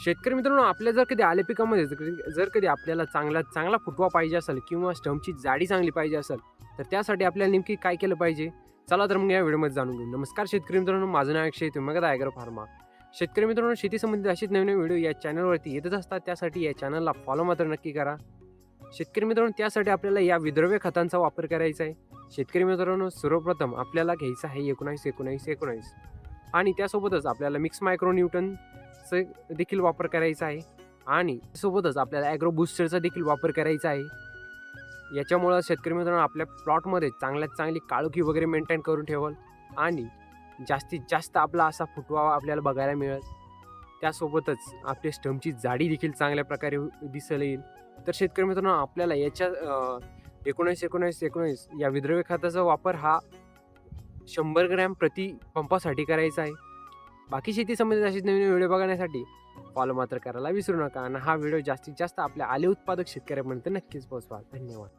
शेतकरी मित्रांनो, आपल्या जर कधी आले पिकामध्ये जर कधी आपल्याला चांगला फुटवा पाहिजे असेल किंवा स्टंपची जाडी चांगली पाहिजे असेल, तर त्यासाठी आपल्याला नेमकी काय केलं पाहिजे? चला तर मग या व्हिडिओमध्ये जाणून घेऊ. नमस्कार शेतकरी मित्रांनो, माझं नाव अक्षय, तुम्ही बघत आहे ॲग्रो फार्मा. शेतकरी मित्रांनो, शेती संबंधित असेच नवीन व्हिडिओ या चॅनलवरती येतच असतात. त्यासाठी या चॅनलला फॉलो मात्र नक्की करा. शेतकरी मित्रांनो, त्यासाठी आपल्याला या विद्रव्य खतांचा वापर करायचा आहे. शेतकरी मित्रांनो, सर्वप्रथम आपल्याला घ्यायचं आहे 19-19-19 आणि त्यासोबतच आपल्याला मिक्स मायक्रो न्यूटनचं देखील वापर करायचा आहे आणि सोबतच आपल्याला ॲग्रो बूस्टरचा देखील वापर करायचा आहे. याच्यामुळं शेतकरी मित्रांनो, आपल्या प्लॉटमध्ये चांगल्यात चांगली काळोखी वगैरे मेंटेन करून ठेवाल आणि जास्तीत जास्त आपला असा फुटवा आपल्याला बघायला मिळेल. त्यासोबतच आपल्या स्टंपची जाडी देखील चांगल्या प्रकारे दिसायला येईल. तर शेतकरी मित्रांनो, आपल्याला याच्या 19-19-19 या विद्रव्य खताचा वापर हा 100 ग्रॅम प्रति पंपासाठी करायचा आहे. बाकी शेती संबंधित अशीच नवीन व्हिडिओ बघण्यासाठी फॉलो मात्र करायला विसरू नका आणि हा व्हिडिओ जास्तीत जास्त आपल्या आले उत्पादक शेतकऱ्यापर्यंत नक्कीच पोहोचवा. धन्यवाद.